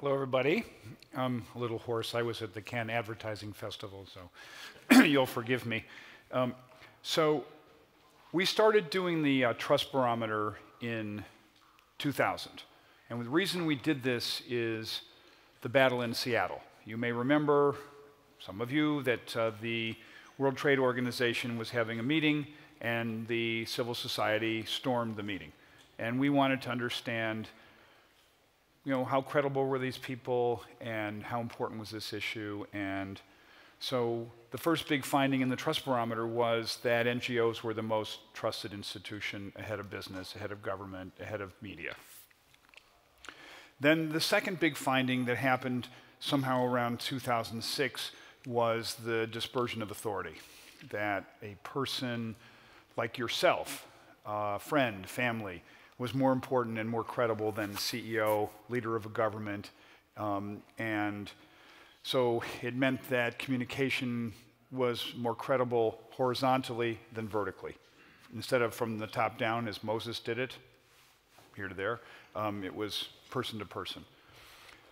Hello, everybody. I'm a little hoarse. I was at the Cannes Advertising Festival, so you'll forgive me. So we started doing the trust barometer in 2000. And the reason we did this is the battle in Seattle. You may remember, some of you, that the World Trade Organization was having a meeting and the civil society stormed the meeting. And we wanted to understand, how credible were these people and how important was this issue. And so the first big finding in the trust barometer was that NGOs were the most trusted institution ahead of business, ahead of government, ahead of media. Then the second big finding that happened somehow around 2006 was the dispersion of authority, that a person like yourself, friend, family, was more important and more credible than the CEO, leader of a government. And so it meant that communication was more credible horizontally than vertically. Instead of from the top down, as Moses did it, here to there, it was person to person.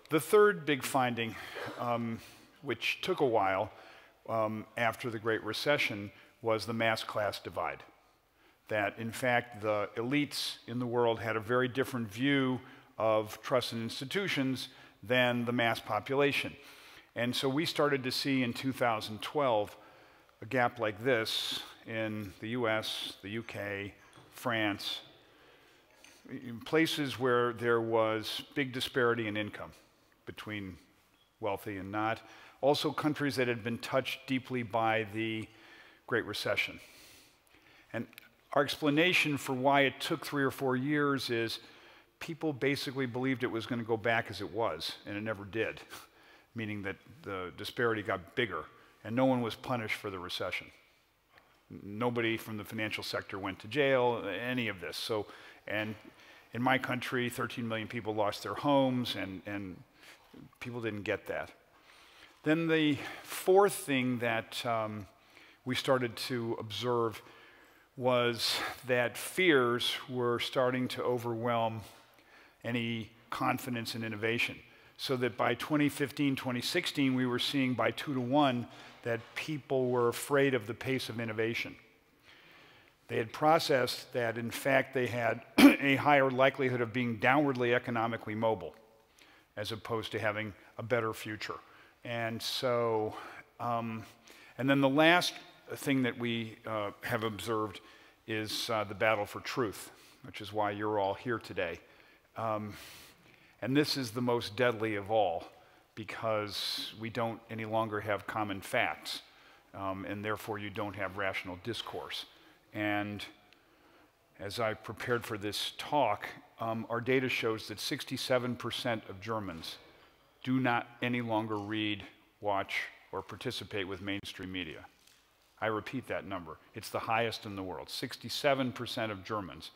The third big finding, which took a while after the Great Recession, was the mass class divide. That, in fact, the elites in the world had a very different view of trusted institutions than the mass population. And so we started to see in 2012 a gap like this in the US, the UK, France, in places where there was big disparity in income between wealthy and not. Also countries that had been touched deeply by the Great Recession. And our explanation for why it took 3 or 4 years is people basically believed it was going to go back as it was, and it never did, meaning that the disparity got bigger, and no one was punished for the recession. Nobody from the financial sector went to jail, any of this. So, and in my country, 13 million people lost their homes, and people didn't get that. Then the fourth thing that we started to observe was that fears were starting to overwhelm any confidence in innovation. So that by 2015, 2016, we were seeing by 2 to 1 that people were afraid of the pace of innovation. They had processed that, in fact, they had a higher likelihood of being downwardly economically mobile, as opposed to having a better future. And so, and then the last thing that we have observed is the battle for truth, which is why you're all here today. And this is the most deadly of all, because we don't any longer have common facts, and therefore you don't have rational discourse. And as I prepared for this talk, our data shows that 67% of Germans do not any longer read, watch, or participate with mainstream media. I repeat that number. It's the highest in the world. 67% of Germans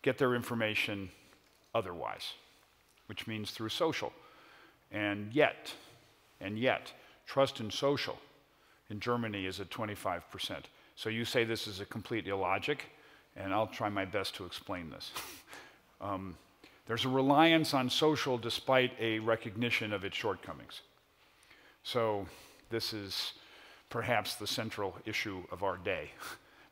get their information otherwise, which means through social. And yet, trust in social in Germany is at 25%. So you say this is a complete illogic, and I'll try my best to explain this. There's a reliance on social despite a recognition of its shortcomings. So this is perhaps the central issue of our day,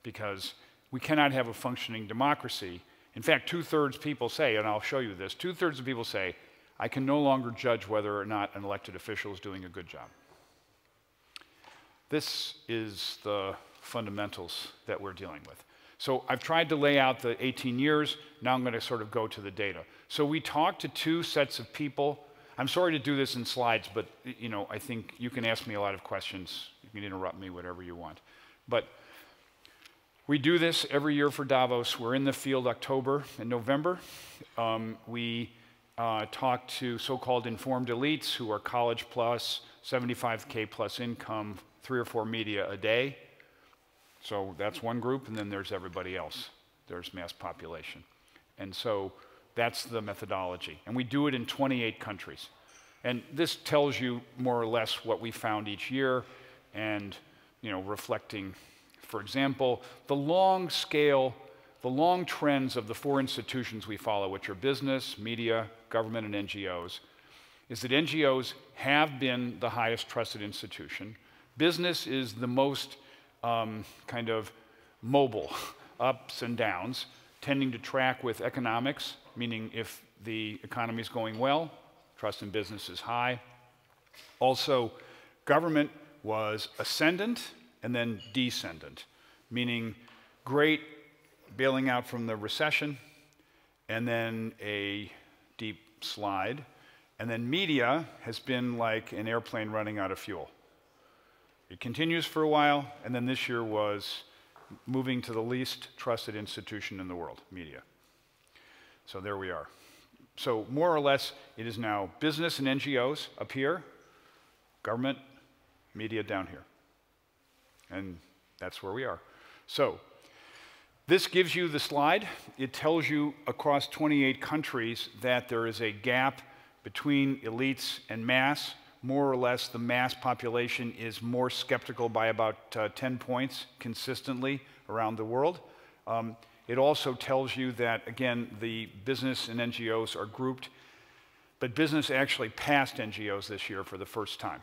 because we cannot have a functioning democracy. In fact, 2/3 people say, and I'll show you this, 2/3 of people say, I can no longer judge whether or not an elected official is doing a good job. This is the fundamentals that we're dealing with. So I've tried to lay out the 18 years, now I'm going to sort of go to the data. So we talked to 2 sets of people. I'm sorry to do this in slides, but I think you can ask me a lot of questions. You can interrupt me, whatever you want. But we do this every year for Davos. We're in the field October and November. We talk to so-called informed elites who are college plus, 75K plus income, 3 or 4 media a day. So that's one group, and then there's everybody else. There's mass population. And so that's the methodology. And we do it in 28 countries. And this tells you more or less what we found each year, and reflecting, for example, the long scale, the long trends of the 4 institutions we follow, which are business, media, government, and NGOs. is that NGOs have been the highest trusted institution. Business is the most kind of mobile, ups and downs, tending to track with economics, meaning if the economy is going well, trust in business is high. Also, government was ascendant and then descendant, meaning great bailing out from the recession, and then a deep slide. And then media has been like an airplane running out of fuel. It continues for a while, and then this year was moving to the least trusted institution in the world, media. So there we are. So more or less, it is now business and NGOs up here, government, media down here. And that's where we are. So this gives you the slide. It tells you across 28 countries that there is a gap between elites and mass. More or less, the mass population is more skeptical by about 10 points consistently around the world. It also tells you that, again, the business and NGOs are grouped, but business actually passed NGOs this year for the first time.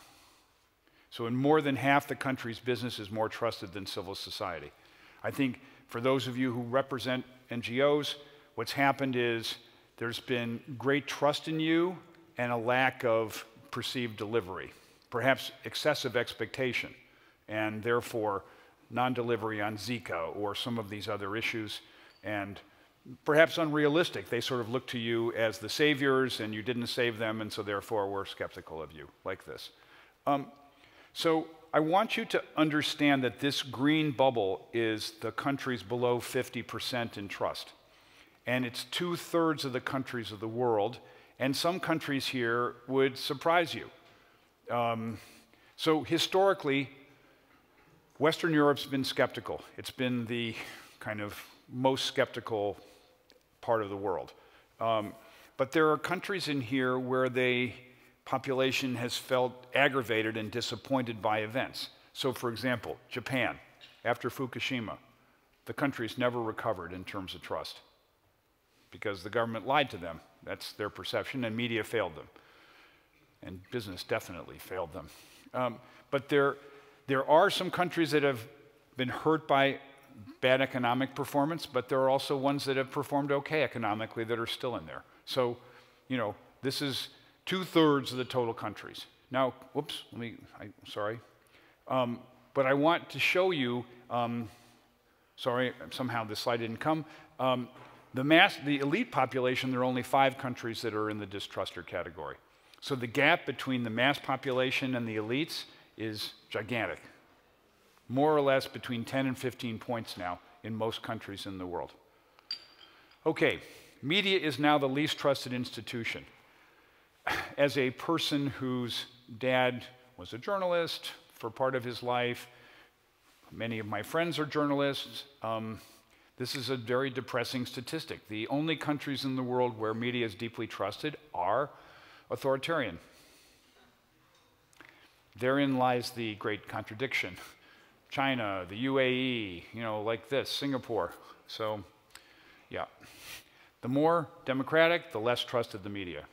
So in more than half the countries, business is more trusted than civil society. I think for those of you who represent NGOs, what's happened is there's been great trust in you and a lack of perceived delivery, perhaps excessive expectation, and therefore non-delivery on Zika or some of these other issues, and perhaps unrealistic. They sort of look to you as the saviors and you didn't save them, and so therefore we're skeptical of you, like this. So I want you to understand that this green bubble is the countries below 50% in trust. And it's 2/3 of the countries of the world, and some countries here would surprise you. So historically, Western Europe's been skeptical. It's been the kind of most skeptical part of the world. But there are countries in here where the population has felt aggravated and disappointed by events. So for example, Japan, after Fukushima, the country's never recovered in terms of trust because the government lied to them. That's their perception, and media failed them. And business definitely failed them. But there are some countries that have been hurt by bad economic performance, but there are also ones that have performed okay economically that are still in there. So, you know, this is 2/3 of the total countries. Now, whoops, sorry. But I want to show you, sorry, somehow this slide didn't come. The elite population, there are only 5 countries that are in the distruster category. So the gap between the mass population and the elites is gigantic. More or less between 10 and 15 points now in most countries in the world. Okay, media is now the least trusted institution. As a person whose dad was a journalist for part of his life, many of my friends are journalists, this is a very depressing statistic. The only countries in the world where media is deeply trusted are authoritarian. Therein lies the great contradiction. China, the UAE, you know, like this, Singapore. So, yeah. The more democratic, the less trusted the media.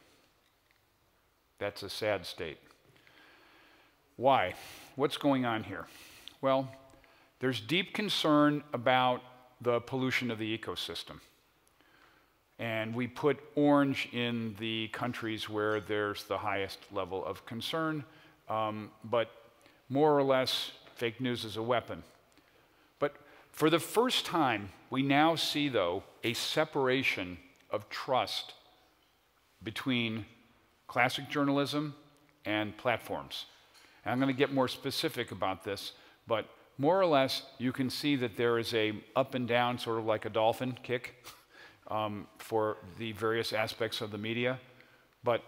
That's a sad state. Why? What's going on here? Well, there's deep concern about the pollution of the ecosystem. And we put orange in the countries where there's the highest level of concern, but more or less, fake news is a weapon. But for the first time, we now see, though, a separation of trust between classic journalism and platforms. And I'm going to get more specific about this, but more or less, you can see that there is a up and down, sort of like a dolphin kick, for the various aspects of the media. But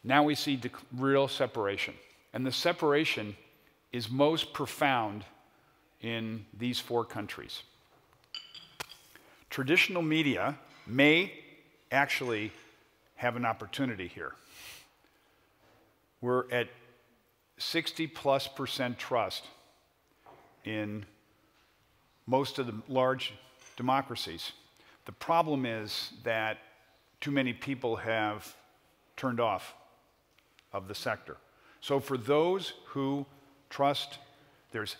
now we see the real separation. And the separation is most profound in these 4 countries. Traditional media may actually have an opportunity here. We're at 60+% trust in most of the large democracies. The problem is that too many people have turned off of the sector. So for those who trust, there's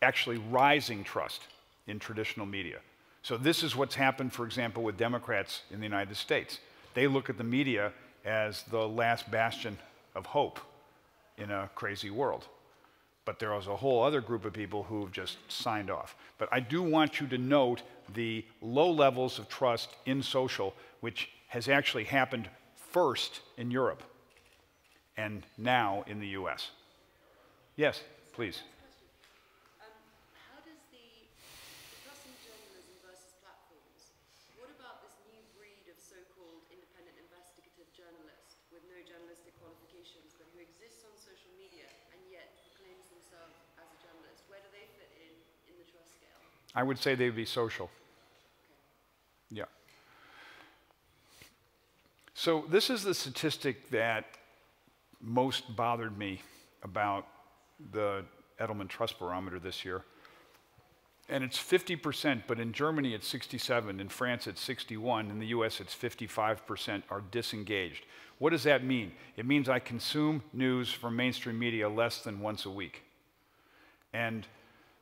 actually rising trust in traditional media. So this is what's happened, for example, with Democrats in the United States. They look at the media as the last bastion of hope in a crazy world. But there is a whole other group of people who've just signed off. But I do want you to note the low levels of trust in social, which has actually happened first in Europe and now in the US. Yes, please. How does the trust in journalism versus platforms, what about this new breed of so-called independent investigative journalist with no journalistic qualifications, but who exists on social media and yet proclaims themselves as a journalist? Where do they fit in the trust scale? I would say they'd be social. Okay. Yeah. So this is the statistic that most bothered me about the Edelman Trust Barometer this year. And it's 50%, but in Germany it's 67, in France it's 61, in the US it's 55% are disengaged. What does that mean? It means I consume news from mainstream media less than once a week. And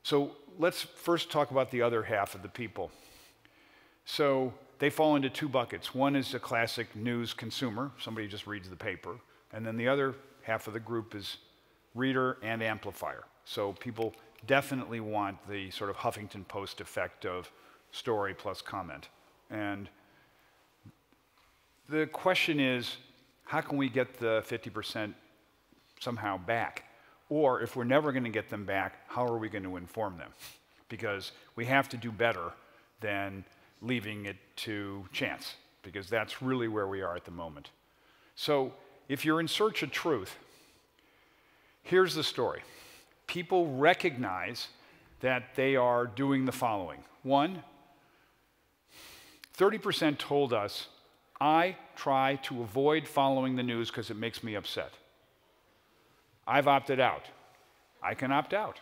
so let's first talk about the other half of the people. So they fall into two buckets. One is a classic news consumer, somebody who just reads the paper, and then the other half of the group is reader and amplifier. So people definitely want the sort of Huffington Post effect of story plus comment. And the question is, how can we get the 50% somehow back? Or if we're never going to get them back, how are we going to inform them? Because we have to do better than leaving it to chance, because that's really where we are at the moment. So if you're in search of truth, here's the story. People recognize that they are doing the following. One, 30% told us, I try to avoid following the news because it makes me upset. I've opted out. I can opt out.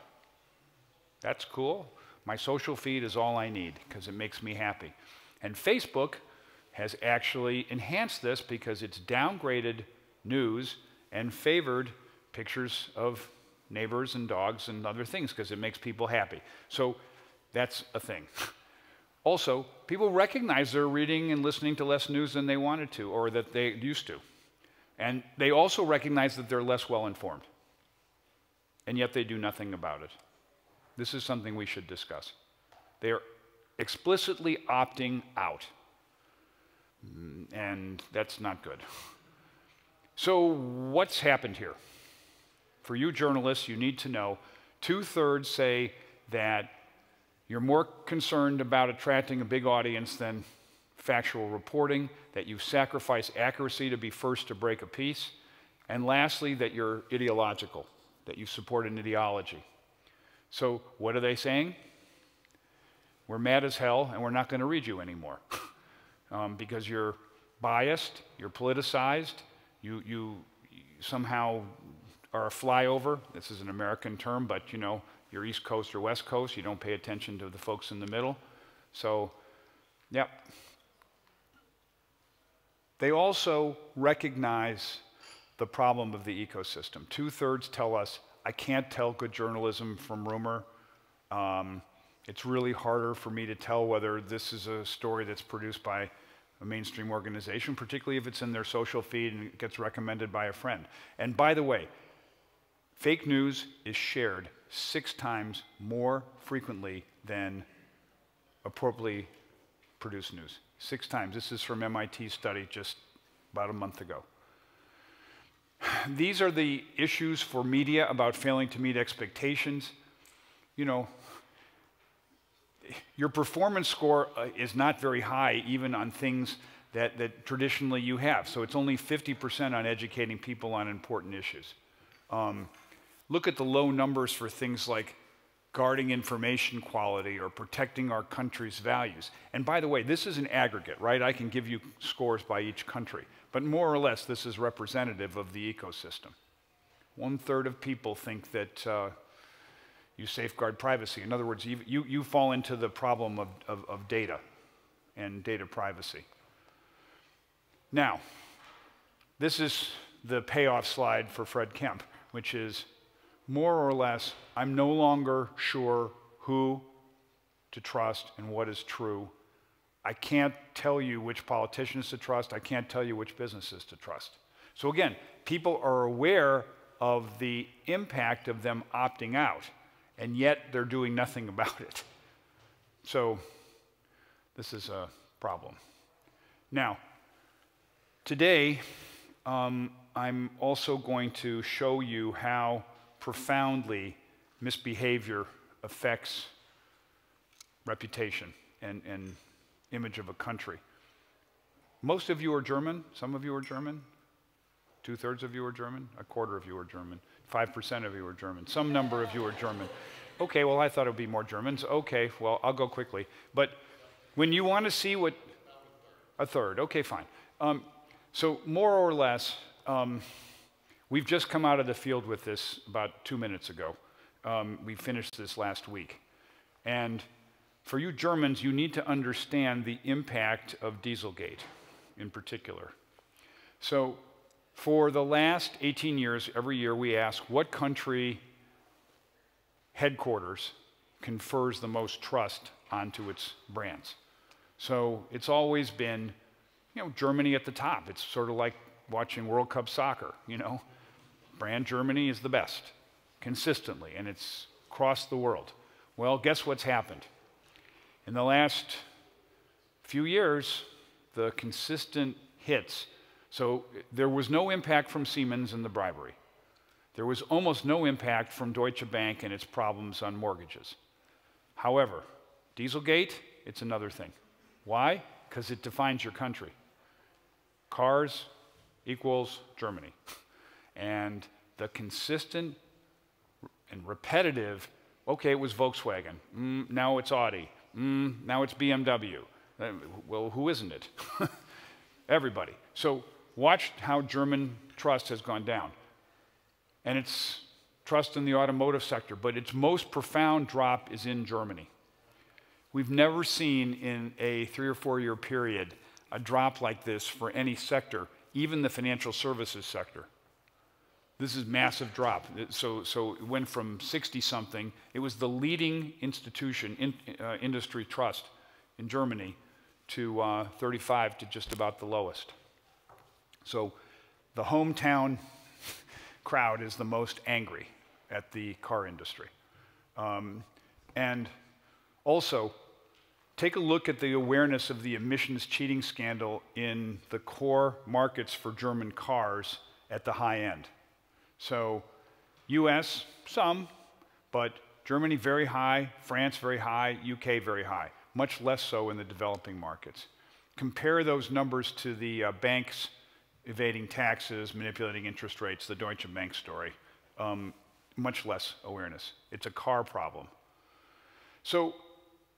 That's cool. My social feed is all I need because it makes me happy. And Facebook has actually enhanced this because it's downgraded news and favored pictures of neighbors and dogs and other things because it makes people happy. So that's a thing. Also, people recognize they're reading and listening to less news than they wanted to or that they used to. And they also recognize that they're less well informed. And yet they do nothing about it. This is something we should discuss. They are explicitly opting out. And that's not good. So what's happened here? For you journalists, you need to know 2/3 say that you're more concerned about attracting a big audience than factual reporting, that you sacrifice accuracy to be first to break a piece, and lastly, that you're ideological, that you support an ideology. So what are they saying? We're mad as hell, and we're not going to read you anymore because you're biased, you're politicized, you somehow are a flyover. This is an American term, but you know, you're East Coast or West Coast. You don't pay attention to the folks in the middle. So, yeah. They also recognize the problem of the ecosystem. 2/3 tell us, I can't tell good journalism from rumor. It's really harder for me to tell whether this is a story that's produced by a mainstream organization, particularly if it's in their social feed and it gets recommended by a friend. And by the way, fake news is shared 6 times more frequently than appropriately produced news. 6 times. This is from MIT's study just about a month ago. These are the issues for media about failing to meet expectations. You know, your performance score is not very high even on things that traditionally you have. So it's only 50% on educating people on important issues. Look at the low numbers for things like guarding information quality or protecting our country's values. And by the way, this is an aggregate, right? I can give you scores by each country. But more or less, this is representative of the ecosystem. 1/3 of people think that you safeguard privacy. In other words, you fall into the problem of data and data privacy. Now, this is the payoff slide for Fred Kemp, which is more or less, I'm no longer sure who to trust and what is true. I can't tell you which politicians to trust. I can't tell you which businesses to trust. So again, people are aware of the impact of them opting out, and yet they're doing nothing about it. So this is a problem. Now, today, I'm also going to show you how profoundly misbehavior affects reputation and image of a country. Most of you are German. Some of you are German. 2/3 of you are German. 1/4 of you are German. 5% of you are German. Some number of you are German. Okay, well, I thought it would be more Germans. Okay, well, I'll go quickly. But when you want to see what... 1/3. Okay, fine. So more or less, we've just come out of the field with this about 2 minutes ago. We finished this last week. And for you Germans, you need to understand the impact of Dieselgate in particular. So for the last 18 years, every year we ask what country headquarters confers the most trust onto its brands. So it's always been, Germany at the top. It's sort of like watching World Cup soccer, Brand Germany is the best, consistently, and it's across the world. Well, guess what's happened? In the last few years, the consistent hits, so there was no impact from Siemens and the bribery. There was almost no impact from Deutsche Bank and its problems on mortgages. However, Dieselgate, it's another thing. Why? Because it defines your country. Cars equals Germany. And the consistent and repetitive, okay, it was Volkswagen, now it's Audi, now it's BMW. Well, who isn't it? Everybody. So watch how German trust has gone down. And it's trust in the automotive sector, but its most profound drop is in Germany. We've never seen in a 3 or 4 year period a drop like this for any sector, even the financial services sector. This is massive drop. So it went from 60-something. It was the leading institution, industry trust in Germany, to 35 to just about the lowest. So the hometown crowd is the most angry at the car industry. And also, take a look at the awareness of the emissions cheating scandal in the core markets for German cars at the high end. So US, some, but Germany very high, France very high, UK very high, much less so in the developing markets. Compare those numbers to the banks evading taxes, manipulating interest rates, the Deutsche Bank story. Much less awareness. It's a car problem. So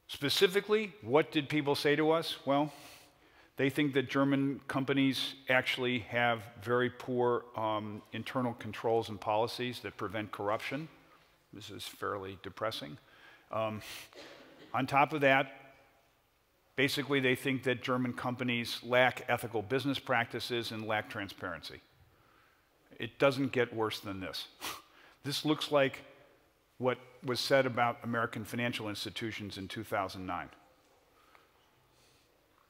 specifically, what did people say to us? Well, they think that German companies actually have very poor internal controls and policies that prevent corruption. This is fairly depressing. On top of that, basically they think that German companies lack ethical business practices and lack transparency. It doesn't get worse than this. This looks like what was said about American financial institutions in 2009.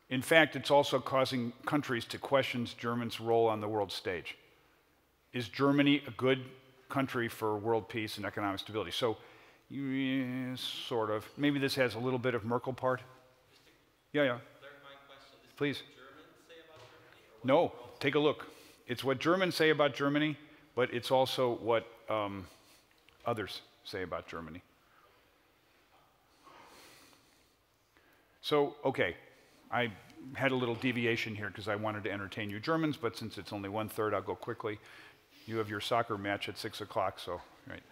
In fact, it's also causing countries to question Germany's role on the world stage. Is Germany a good country for world peace and economic stability? So, sort of. Maybe this has a little bit of Merkel part. Yeah. Clarifying question. Is Please. What Germans say about Germany? No, take a look. It's what Germans say about Germany, but it's also what others say about Germany. So, okay, I had a little deviation here because I wanted to entertain you Germans, but since it's only 1/3, I'll go quickly. You have your soccer match at 6 o'clock, so, right.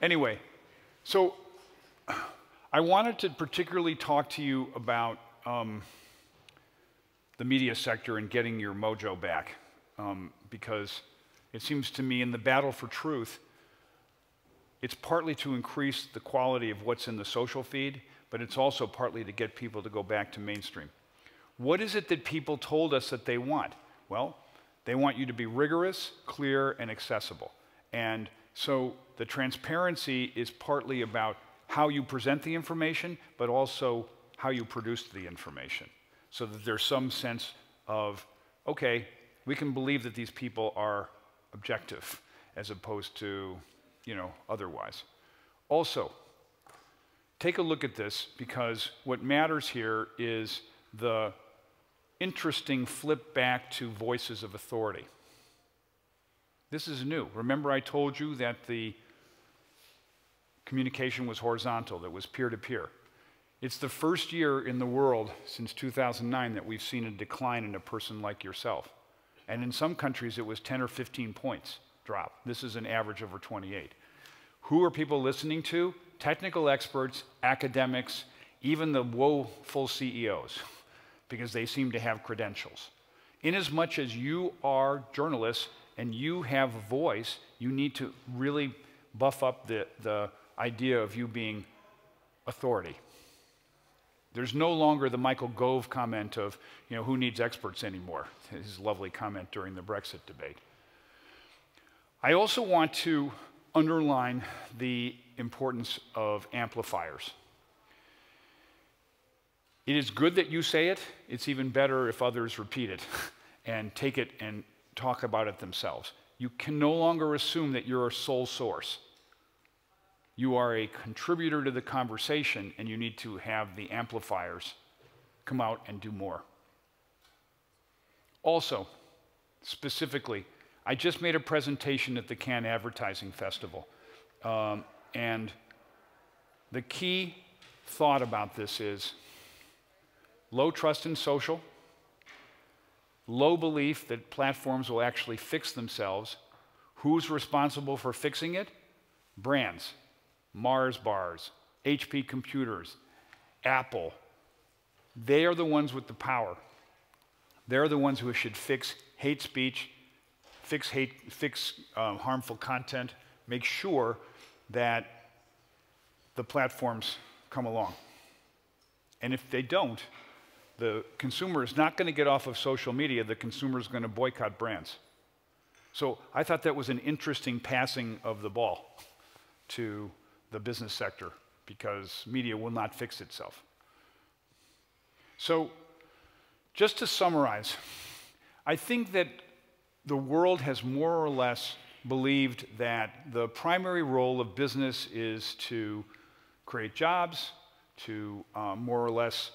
Anyway, so I wanted to particularly talk to you about the media sector and getting your mojo back, because it seems to me in the battle for truth, it's partly to increase the quality of what's in the social feed, but it's also partly to get people to go back to mainstream. What is it that people told us that they want? Well, They want you to be rigorous, clear, and accessible. And so the transparency is partly about how you present the information, but also how you produce the information, so that there's some sense of, okay, we can believe that these people are objective as opposed to, otherwise. Also, take a look at this, because what matters here is the interesting flip back to voices of authority. This is new. Remember I told you that the communication was horizontal, that was peer-to-peer. It's the first year in the world since 2009 that we've seen a decline in a person like yourself. And in some countries it was 10 or 15 points drop. This is an average over 28. Who are people listening to? Technical experts, academics, even the woeful CEOs, because they seem to have credentials. Inasmuch as you are journalists and you have a voice, you need to really buff up the idea of you being authority. There's no longer the Michael Gove comment of, who needs experts anymore? His lovely comment during the Brexit debate. I also want to underline the importance of amplifiers. It is good that you say it. It's even better if others repeat it and take it and talk about it themselves. You can no longer assume that you're a sole source. You are a contributor to the conversation, and you need to have the amplifiers come out and do more. Also, specifically, I just made a presentation at the Cannes Advertising Festival, and the key thought about this is low trust in social, low belief that platforms will actually fix themselves. Who's responsible for fixing it? Brands. Mars bars, HP computers, Apple. They are the ones with the power. They're the ones who should fix hate speech, fix harmful content, make sure that the platforms come along. And if they don't, the consumer is not going to get off of social media. The consumer is going to boycott brands. So I thought that was an interesting passing of the ball to the business sector, because media will not fix itself. So, just to summarize, I think that the world has more or less believed that the primary role of business is to create jobs, to more or less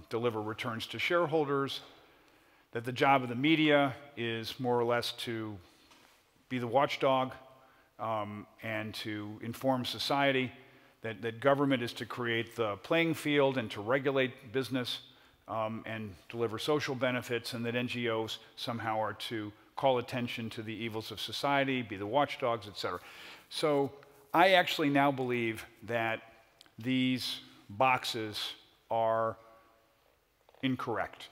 deliver returns to shareholders, that the job of the media is more or less to be the watchdog, and to inform society, that government is to create the playing field and to regulate business and deliver social benefits, and that NGOs somehow are to call attention to the evils of society, be the watchdogs, etc. So I actually now believe that these boxes are incorrect,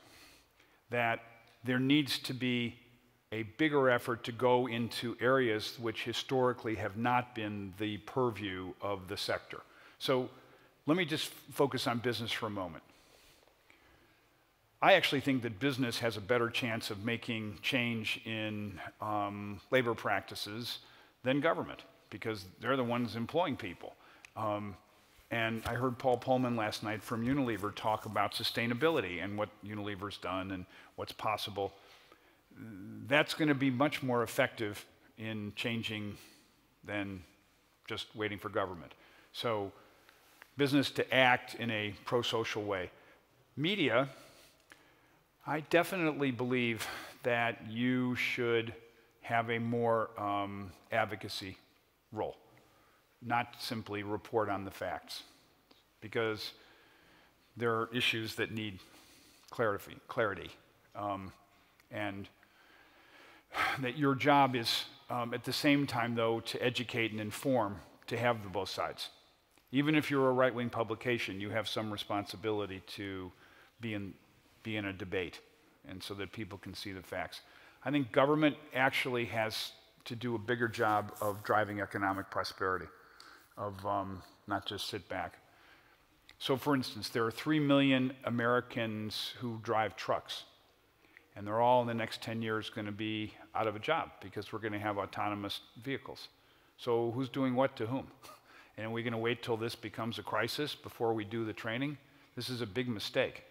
that there needs to be a bigger effort to go into areas which historically have not been the purview of the sector. So let me just focus on business for a moment. I actually think that business has a better chance of making change in labor practices than government, because they're the ones employing people. And I heard Paul Pullman last night from Unilever talk about sustainability and what Unilever's done and what's possible. That's going to be much more effective in changing than just waiting for government. So business to act in a pro-social way. Media, I definitely believe that you should have a more advocacy role, not simply report on the facts, because there are issues that need clarity, and that your job is, at the same time, though, to educate and inform, to have the both sides. Even if you're a right-wing publication, you have some responsibility to be in a debate, and so that people can see the facts. I think government actually has to do a bigger job of driving economic prosperity, of not just sit back. So for instance, there are 3 million Americans who drive trucks. And they're all in the next 10 years going to be out of a job because we're going to have autonomous vehicles. So who's doing what to whom? And are we going to wait till this becomes a crisis before we do the training? This is a big mistake.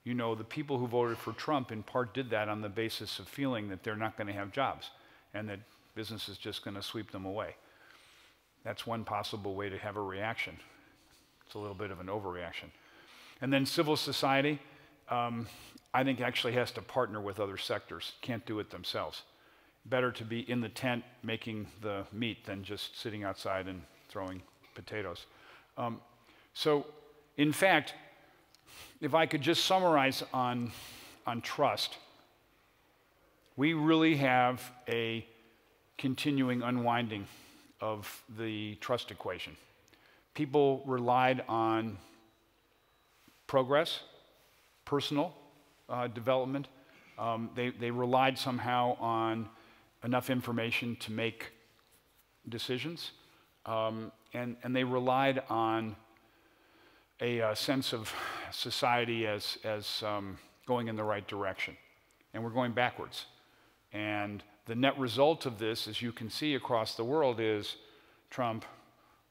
You know, the people who voted for Trump in part did that on the basis of feeling that they're not going to have jobs and that business is just going to sweep them away. That's one possible way to have a reaction. It's a little bit of an overreaction. And then civil society, I think actually has to partner with other sectors, can't do it themselves. Better to be in the tent making the meat than just sitting outside and throwing potatoes. So, in fact, if I could just summarize on trust, we really have a continuing unwinding of the trust equation. People relied on progress, personal development. They relied somehow on enough information to make decisions. And they relied on a sense of society as going in the right direction. And we're going backwards. And the net result of this, as you can see across the world, is Trump,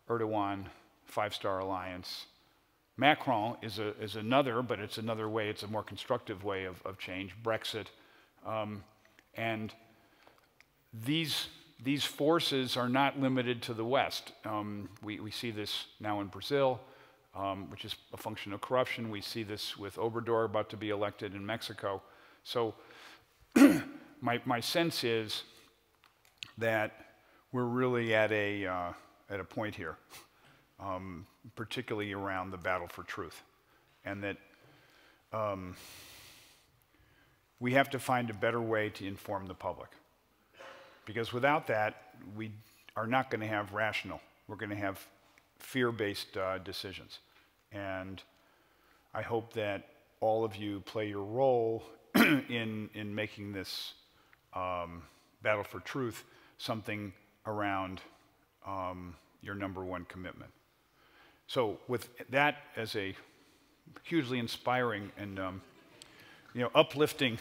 Erdogan, Five-Star Alliance. Macron is another, but it's another way, it's a more constructive way of change, Brexit. And these forces are not limited to the West. We see this now in Brazil, which is a function of corruption. We see this with Obrador about to be elected in Mexico. So my sense is that we're really at a point here, particularly around the battle for truth, and that we have to find a better way to inform the public. Because without that, we are not going to have rational. We're going to have fear-based decisions. And I hope that all of you play your role in making this battle for truth something around your number one commitment. So with that as a hugely inspiring and uplifting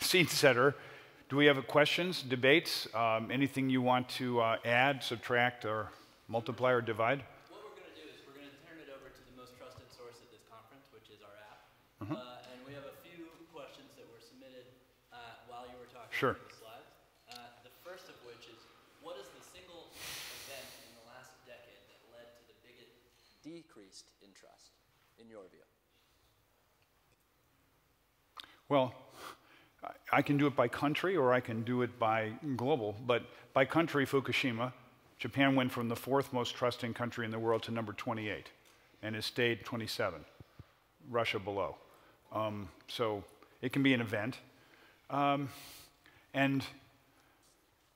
scene setter, do we have questions, debates, anything you want to add, subtract, or multiply or divide? What we're going to do is we're going to turn it over to the most trusted source at this conference, which is our app. And we have a few questions that were submitted while you were talking Sure. about the slides. The first of which is, what is the single event in the last decade that led to the biggest decreased in trust, in your view? Well, I can do it by country or I can do it by global. But by country, Fukushima, Japan went from the 4th most trusting country in the world to number 28 and has stayed 27, Russia below. So it can be an event. And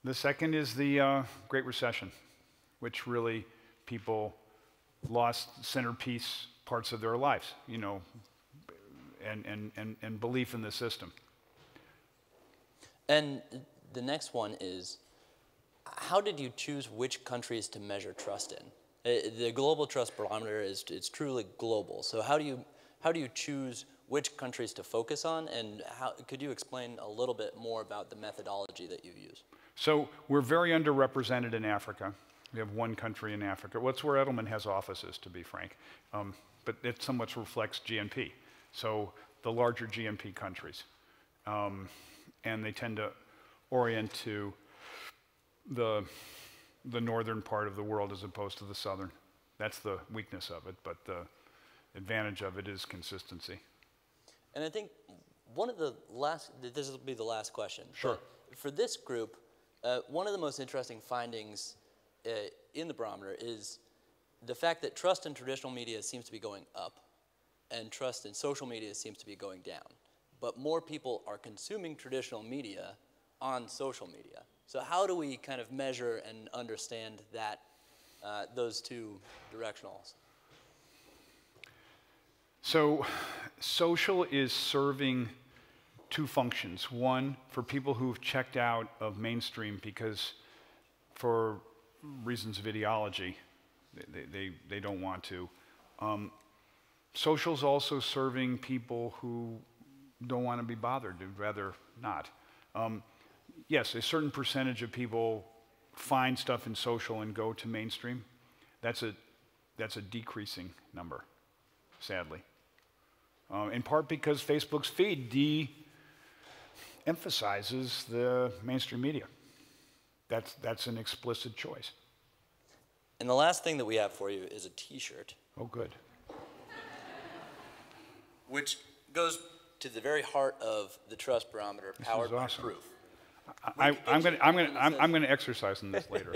the second is the Great Recession, which really people lost centerpiece parts of their lives, and belief in the system. And the next one is, how did you choose which countries to measure trust in? The global trust barometer it's truly global. So how do you choose which countries to focus on, and could you explain a little bit more about the methodology that you use? So we're very underrepresented in Africa. We have one country in Africa. Well, it's where Edelman has offices, to be frank. But it somewhat reflects GNP. So the larger GNP countries. And they tend to orient to the northern part of the world as opposed to the southern. That's the weakness of it, but the advantage of it is consistency. And I think one of the last, this will be the last question. Sure. But for this group, one of the most interesting findings in the barometer is the fact that trust in traditional media seems to be going up and trust in social media seems to be going down. But more people are consuming traditional media on social media. So how do we kind of measure and understand that, those two directionals? So social is serving two functions. One, for people who've checked out of mainstream because for reasons of ideology, they don't want to. Social's also serving people who don't want to be bothered, they'd rather not. Yes, a certain percentage of people find stuff in social and go to mainstream. That's a decreasing number, sadly. In part because Facebook's feed de-emphasizes the mainstream media. That's an explicit choice. And the last thing that we have for you is a T-shirt, Oh, good. which goes to the very heart of the Trust Barometer, powered by awesome. proof. I'm going to exercise on this later.